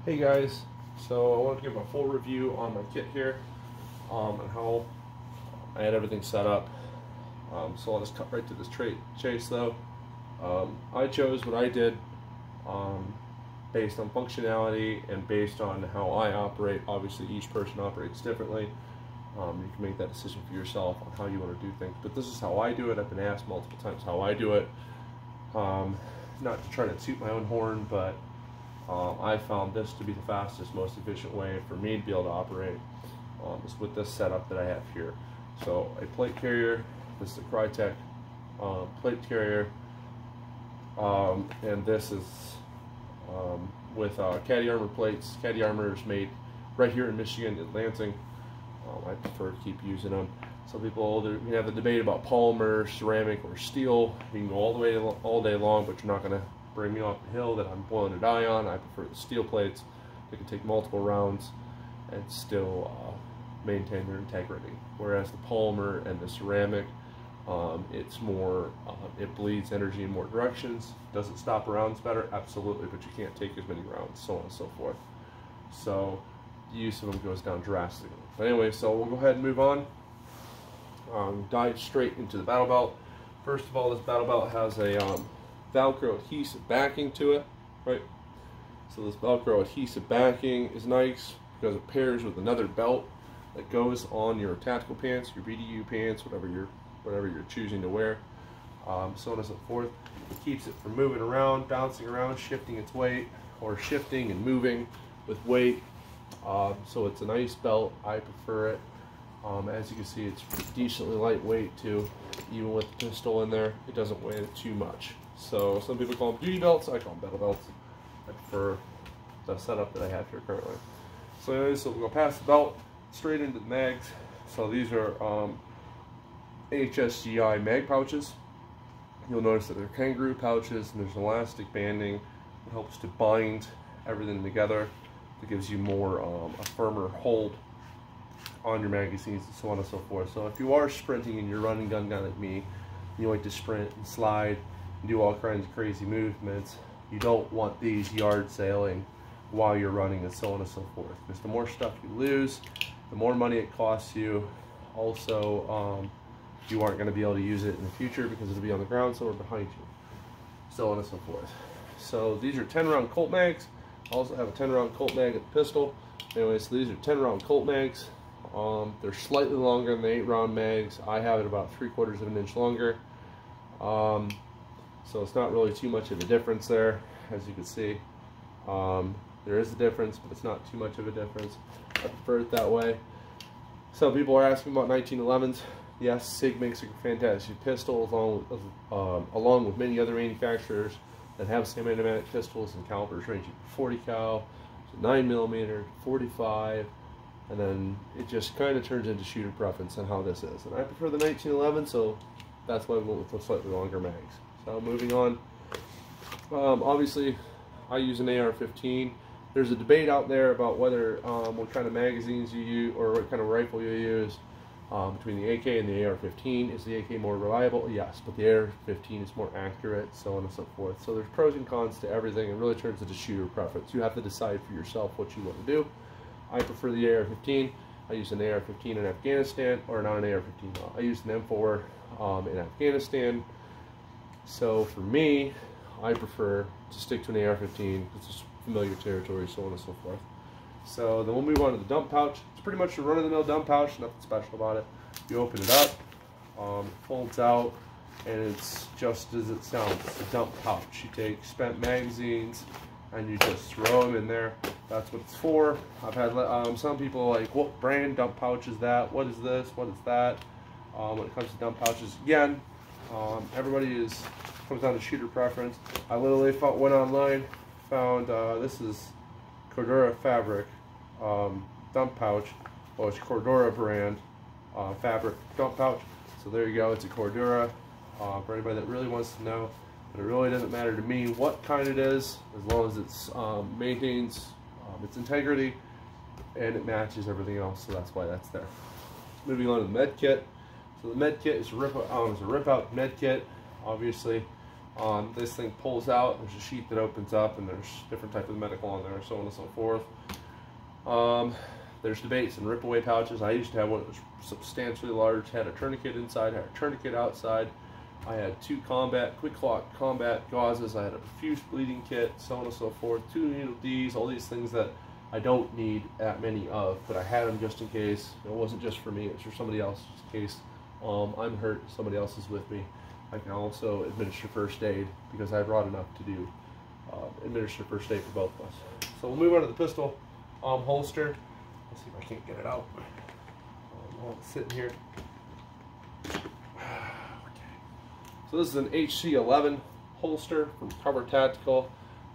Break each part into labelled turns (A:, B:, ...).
A: Hey guys, so I want to give a full review on my kit here and how I had everything set up. So I'll just cut right to this chase though. I chose what I did based on functionality and based on how I operate. Obviously each person operates differently. You can make that decision for yourself on how you want to do things, but this is how I do it. I've been asked multiple times how I do it. Not to try to toot my own horn, but I found this to be the fastest, most efficient way for me to be able to operate is with this setup that I have here. So a plate carrier, this is a Comtac plate carrier, and this is with Caddy Armor plates. Caddy Armor is made right here in Michigan, in Lansing. I prefer to keep using them. Some people, we have the debate about polymer, ceramic, or steel. You can go all the way all day long, but you're not going to bring me off the hill that I'm boiling to die on. I prefer the steel plates. They can take multiple rounds and still maintain their integrity. Whereas the polymer and the ceramic, it's more, it bleeds energy in more directions. Does it stop rounds better? Absolutely, but you can't take as many rounds, so on and so forth. So the use of them goes down drastically. But anyway, so we'll go ahead and move on. Dive straight into the battle belt. First of all, this battle belt has a Velcro adhesive backing to it, right? So this Velcro adhesive backing is nice because it pairs with another belt that goes on your tactical pants, your BDU pants, whatever you're choosing to wear, so on and so forth. It keeps it from moving around, bouncing around, shifting its weight, or shifting and moving with weight. So it's a nice belt. I prefer it. As you can see, it's decently lightweight too. Even with the pistol in there, it doesn't weigh too much. So some people call them duty belts. I call them battle belts. I prefer the setup that I have here currently. So anyways, so we'll go past the belt, straight into the mags. So these are HSGI mag pouches. You'll notice that they're Kangaroo pouches, and there's elastic banding that helps to bind everything together. It gives you more a firmer hold on your magazines and so on and so forth. So if you are sprinting and you're running gun guy like me, you like to sprint and slide and do all kinds of crazy movements, you don't want these yard sailing while you're running and so on and so forth, because the more stuff you lose, the more money it costs you. Also, you aren't going to be able to use it in the future because it'll be on the ground somewhere behind you, so on and so forth. So these are 10-round Colt mags. I also have a 10-round Colt mag at the pistol. Anyway, so these are 10-round Colt mags. They're slightly longer than the 8-round mags. I have it about 3/4 of an inch longer. So it's not really too much of a difference there, as you can see. There is a difference, but it's not too much of a difference. I prefer it that way. Some people are asking about 1911s. Yes, SIG makes a fantastic pistol, along with many other manufacturers that have semi-automatic pistols and calibers ranging from 40 cal to 9mm, 45, and then it just kind of turns into shooter preference on how this is. And I prefer the 1911, so that's why I went with the slightly longer mags. So moving on, obviously I use an AR-15. There's a debate out there about whether what kind of magazines you use or what kind of rifle you use between the AK and the AR-15. Is the AK more reliable? Yes, but the AR-15 is more accurate, so on and so forth. So there's pros and cons to everything. It really turns into shooter preference. You have to decide for yourself what you want to do. I prefer the AR-15. I used an AR-15 in Afghanistan, or not an AR-15. I used an M4 in Afghanistan. So for me, I prefer to stick to an AR-15. It's familiar territory, so on and so forth. So then we'll move on to the dump pouch. It's pretty much a run-of-the-mill dump pouch, nothing special about it. You open it up, it folds out, and it's just as it sounds. It's a dump pouch. You take spent magazines and you just throw them in there. That's what it's for. I've had some people like, what brand dump pouch is that? What is this? What is that? When it comes to dump pouches, again, everybody comes down to shooter preference. I literally went online, found this is Cordura fabric dump pouch. Well, it's Cordura brand fabric dump pouch. So there you go. It's a Cordura. For anybody that really wants to know, but it really doesn't matter to me what kind it is, as long as it maintains its integrity and it matches everything else. So that's why that's there. Moving on to the med kit. So the med kit is a rip out med kit. Obviously, This thing pulls out, there's a sheet that opens up, and there's different types of medical on there, so on and so forth. There's debates and rip away pouches. I used to have one that was substantially large, had a tourniquet inside, had a tourniquet outside. I had 2 quick clot combat gauzes, I had a profuse bleeding kit, so on and so forth, 2 needle Ds, all these things that I don't need that many of, but I had them just in case. It wasn't just for me, it's for somebody else, just in case I'm hurt, somebody else is with me. I can also administer first aid because I brought enough to do administer first aid for both of us. So we'll move on to the pistol holster. Let's see if I can't get it out while it's sitting here. So this is an HC11 holster from Cover Tactical.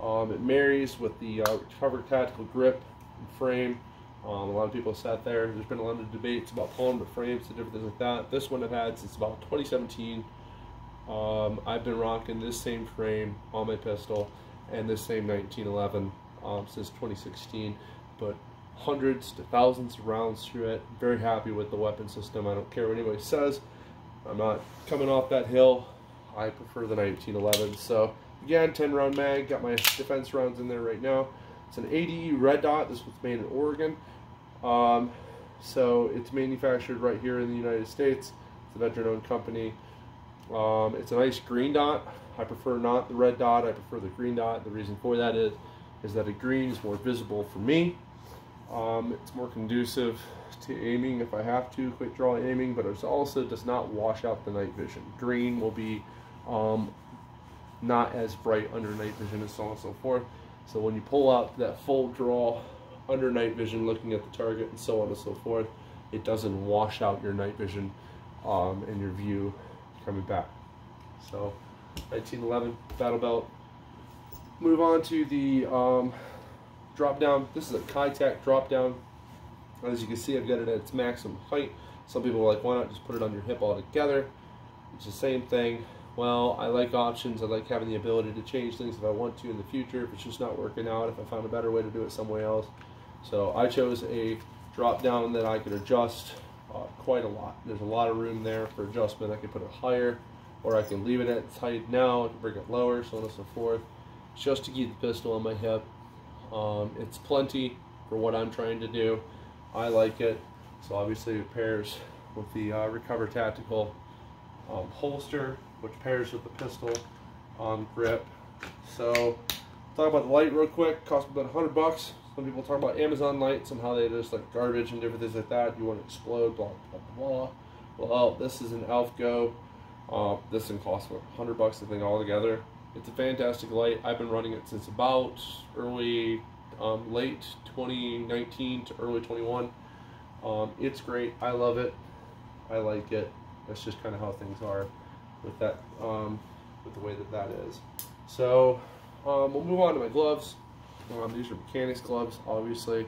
A: It marries with the Cover Tactical grip and frame. A lot of people sat there. There's been a lot of debates about pulling the frames and different things like that. This one I've had since about 2017. I've been rocking this same frame on my pistol and this same 1911 since 2016. But hundreds to thousands of rounds through it. I'm very happy with the weapon system. I don't care what anybody says. I'm not coming off that hill. I prefer the 1911. So again, 10-round mag. Got my defense rounds in there right now. It's an ADE red dot. This was made in Oregon. So it's manufactured right here in the United States. It's a veteran-owned company. It's a nice green dot. I prefer not the red dot. I prefer the green dot. The reason for that is that a green is more visible for me. It's more conducive to aiming if I have to, quick draw aiming, but it also does not wash out the night vision. Green will be not as bright under night vision and so on and so forth. So when you pull out that full draw under night vision looking at the target and so on and so forth, it doesn't wash out your night vision and your view coming back. So 1911 battle belt. Move on to the drop down. This is a Comtac drop down. As you can see, I've got it at its maximum height. Some people are like, why not just put it on your hip altogether? It's the same thing. Well, I like options. I like having the ability to change things if I want to in the future, if it's just not working out, if I found a better way to do it somewhere else. So I chose a drop down that I could adjust quite a lot. There's a lot of room there for adjustment. I can put it higher, or I can leave it at its height now, I can bring it lower, so on and so forth, just to keep the pistol on my hip. It's plenty for what I'm trying to do. I like it, so obviously it pairs with the Recover Tactical holster, which pairs with the pistol grip. So talk about the light real quick. Cost me about $100. Some people talk about Amazon lights and how they just like garbage and different things like that. You want to explode, blah blah blah. Well, this is an ALFGO. This thing costs $100, I think, altogether. It's a fantastic light. I've been running it since about late 2019 to early 21. It's great. I love it. I like it. That's just kind of how things are with that, with the way that is. So we'll move on to my gloves. These are mechanics gloves, obviously.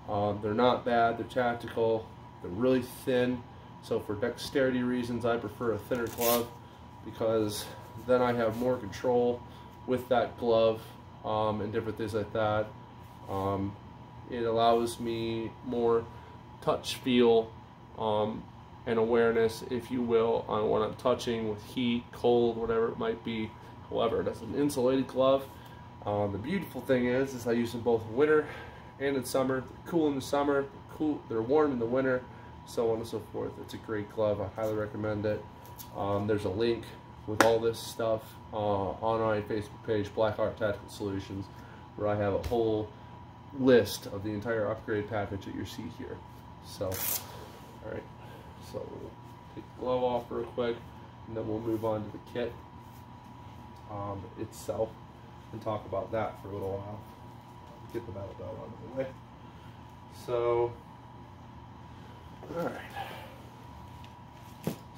A: They're not bad. They're tactical. They're really thin. So for dexterity reasons, I prefer a thinner glove because then I have more control with that glove and different things like that. It allows me more touch feel and awareness, if you will, on what I'm touching with heat, cold, whatever it might be. However, that's an insulated glove. The beautiful thing is I use them both in winter and in summer. They're cool in the summer, they're warm in the winter, so on and so forth. It's a great glove. I highly recommend it. There's a link with all this stuff on my Facebook page, Blackheart Tactical Solutions, where I have a whole list of the entire upgrade package that you see here. So, all right. So we'll take the glove off real quick, and then we'll move on to the kit itself and talk about that for a little while. Get the battle belt out of the way. So, all right.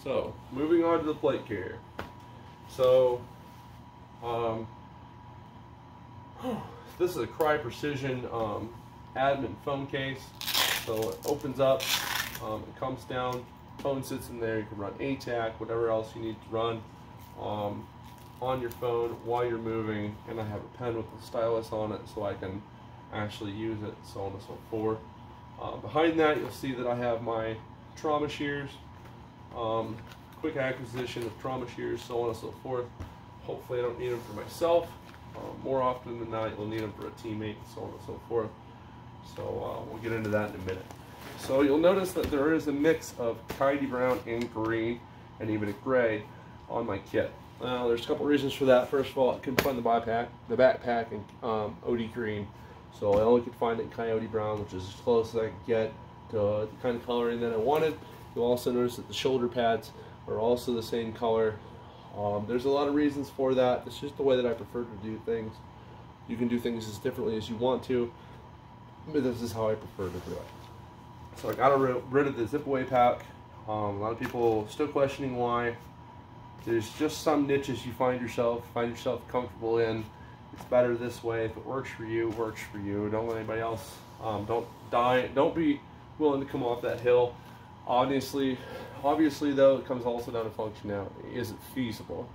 A: So moving on to the plate carrier. So, this is a Cry Precision admin phone case. So it opens up, it comes down, phone sits in there. You can run ATAC, whatever else you need to run on your phone while you're moving. And I have a pen with a stylus on it so I can actually use it, so on and so forth. Behind that, you'll see that I have my trauma shears, quick acquisition of trauma shears, so on and so forth. Hopefully I don't need them for myself. More often than not, you'll need them for a teammate, and so on and so forth. So we'll get into that in a minute. So you'll notice that there is a mix of coyote brown and green, and even a gray on my kit. There's a couple reasons for that. First of all, I couldn't find the backpack in OD green, so I only could find it in coyote brown, which is as close as I could get to the kind of coloring that I wanted. You'll also notice that the shoulder pads are also the same color. There's a lot of reasons for that. It's just the way that I prefer to do things. You can do things as differently as you want to, but this is how I prefer to do it. So I got rid of the zip away pack. A lot of people still questioning why. There's just some niches you find yourself comfortable in. It's better this way. If it works for you, it works for you. Don't let anybody else. Don't be willing to come off that hill. Obviously though, it comes also down to functionality. Is it feasible?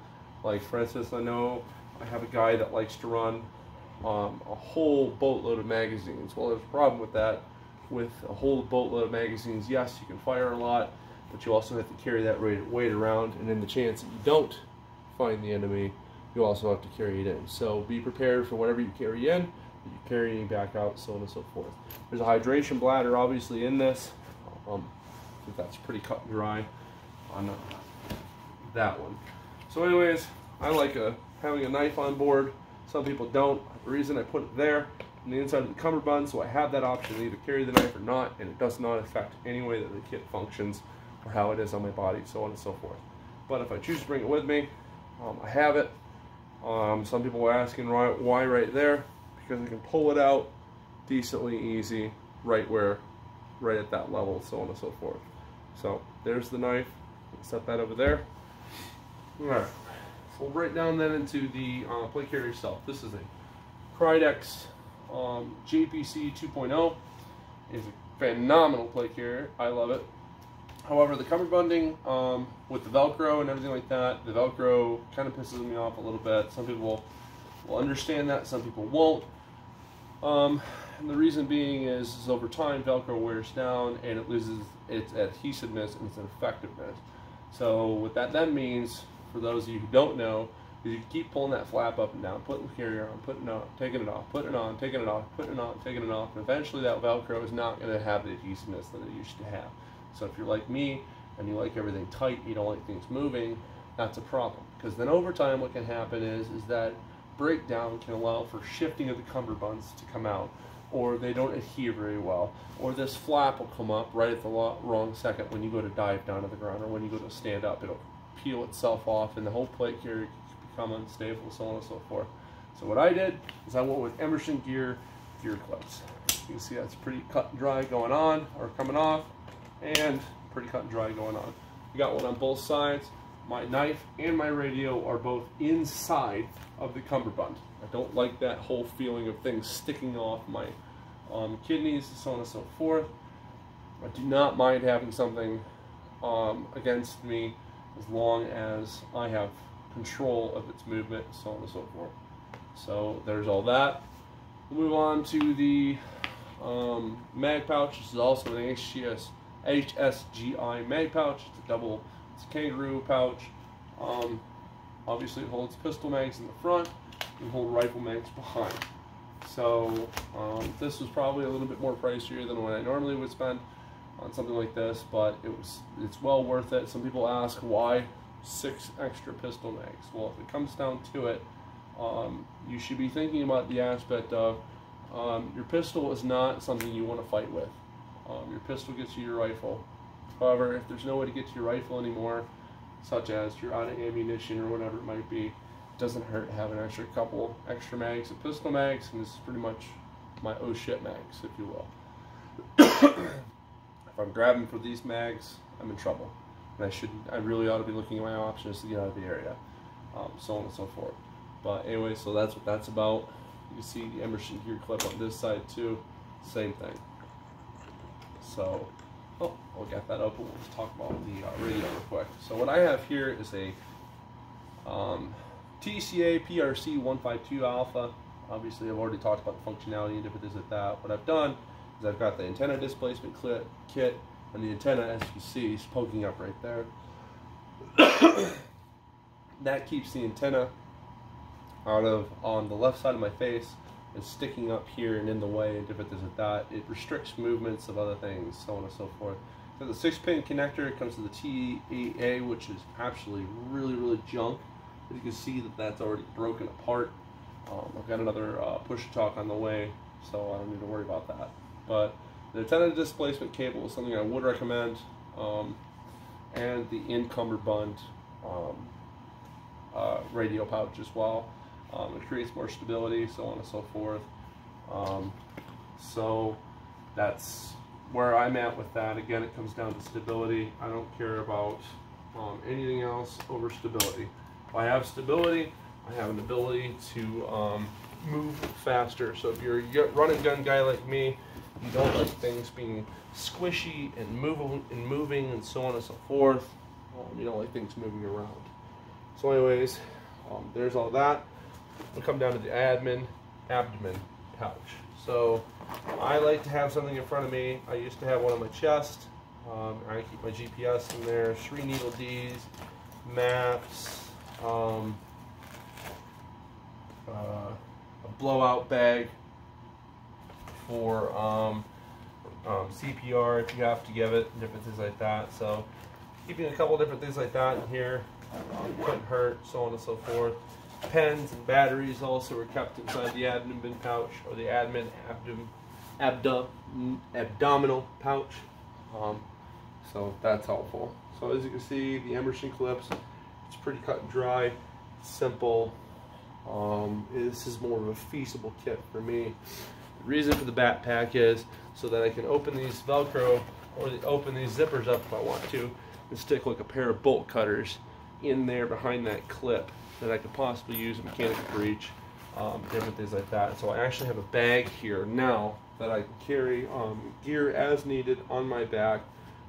A: Like for instance, I know I have a guy that likes to run a whole boatload of magazines. Well, there's a problem with that. With a whole boatload of magazines, yes, you can fire a lot, but you also have to carry that weight around, and in the chance that you don't find the enemy, you also have to carry it in. So be prepared for whatever you carry in, that you carry back out, so on and so forth. There's a hydration bladder obviously in this. I think that's pretty cut and dry on that one. So anyways, I like having a knife on board. Some people don't. The reason I put it there on the inside of the cummerbund, so I have that option to either carry the knife or not, and it does not affect any way that the kit functions or how it is on my body, so on and so forth. But if I choose to bring it with me, I have it. Some people were asking why right there, because I can pull it out decently easy right at that level, so on and so forth. So there's the knife. Set that over there. All right. So we'll break down then into the plate carrier itself. This is a Krydex JPC 2.0. It's a phenomenal plate carrier. I love it. However, the cummerbunding with the Velcro and everything like that, the Velcro kind of pisses me off a little bit. Some people will understand that, some people won't. And the reason being is over time Velcro wears down and it loses its adhesiveness and its effectiveness. So what that then means, for those of you who don't know, is you keep pulling that flap up and down, putting the carrier on, putting it on, taking it off, putting it on, taking it off, putting it on, taking it off, and eventually that Velcro is not going to have the adhesiveness that it used to have. So if you're like me and you like everything tight, you don't like things moving, that's a problem. Because then over time what can happen is that breakdown can allow for shifting of the cummerbunds to come out, or they don't adhere very well, or this flap will come up right at the wrong second when you go to dive down to the ground, or when you go to stand up, it'll peel itself off and the whole plate carrier can become unstable, so on and so forth. So what I did is I went with Emerson gear clips. You can see that's pretty cut and dry going on, or coming off, and pretty cut and dry going on. You got one on both sides. My knife and my radio are both inside of the cummerbund. I don't like that whole feeling of things sticking off my kidneys, so on and so forth. I do not mind having something against me as long as I have control of its movement, so on and so forth. So there's all that. We'll move on to the mag pouch. This is also an HSGI mag pouch. It's a Kangaroo pouch. Obviously it holds pistol mags in the front and hold rifle mags behind. So this was probably a little bit more pricier than what I normally would spend on something like this, but it's well worth it. Some people ask why 6 extra pistol mags. Well, if it comes down to it, you should be thinking about the aspect of your pistol is not something you want to fight with. Your pistol gets you your rifle. However, if there's no way to get to your rifle anymore, such as you're out of ammunition or whatever it might be, it doesn't hurt to have an couple extra mags of pistol mags, and this is pretty much my oh shit mags, if you will. If I'm grabbing for these mags, I'm in trouble, and I really ought to be looking at my options to get out of the area, so on and so forth. But anyway, so that's what that's about. You see the Emerson gear clip on this side too, same thing. So, I'll get that up and we'll just talk about the radio real quick. So what I have here is a TCA PRC152A alpha. Obviously I've already talked about the functionality and different things like that. What I've done is I've got the antenna displacement kit, and the antenna, as you can see, is poking up right there. That keeps the antenna out of on the left side of my face is sticking up here and in the way and different things like that. It restricts movements of other things, so on and so forth. So the 6-pin connector comes to the TCA, which is actually really junk. As you can see that's already broken apart. I've got another push-to-talk on the way, so I don't need to worry about that. But the antenna displacement cable is something I would recommend, and the in-cummerbund radio pouch as well. It creates more stability, so on and so forth. So that's where I'm at with that. Again, it comes down to stability. I don't care about anything else over stability. If I have stability, I have an ability to move faster. So if you're a run and gun guy like me, you don't like things being squishy and moving and so on and so forth. You don't like things moving around. So anyways, there's all that. We'll come down to the abdomen pouch. So I like to have something in front of me. I used to have one on my chest. I keep my GPS in there, 3 needle Ds, maps, a blowout bag for CPR if you have to give it, different things like that. So keeping a couple different things like that in here couldn't hurt, so on and so forth. Pens and batteries also are kept inside the abdomen pouch, or the abdominal pouch. So that's helpful. So as you can see, the Emerson clips, it's pretty cut and dry, simple. This is more of a feasible kit for me. The reason for the backpack is so that I can open these Velcro, or open these zippers up if I want to, and stick like a pair of bolt cutters in there behind that clip that I could possibly use a mechanical breach, different things like that. So I actually have a bag here now that I can carry gear as needed on my back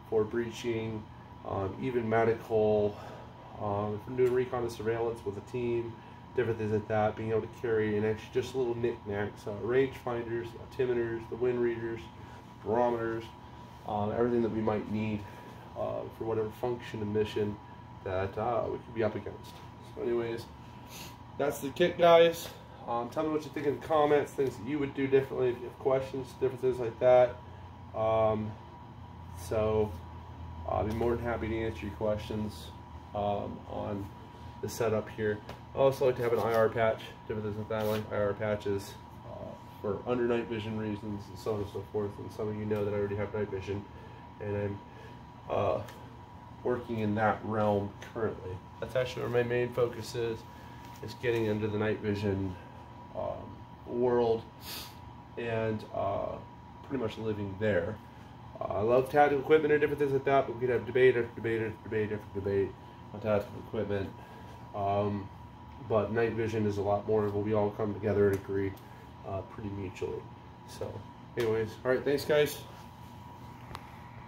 A: for breaching, even medical, if I'm doing recon and surveillance with a team, different things like that, being able to carry an extra, just little knickknacks, range finders, altimeters, the wind readers, barometers, everything that we might need for whatever function and mission that we could be up against. So anyways, that's the kit, guys. Tell me what you think in the comments, things that you would do differently if you have questions, different things like that. So I'll be more than happy to answer your questions on the setup here. I also like to have an IR patch, different things like that. I like IR patches for under night vision reasons and so on and so forth. And some of you know that I already have night vision, and I'm working in that realm currently. That's actually where my main focus is getting into the night vision world and pretty much living there. I love tactical equipment and different things like that, but we could have debate after debate on tactical equipment. But night vision is a lot more, and we all come together and agree pretty mutually. So anyways, all right, thanks guys.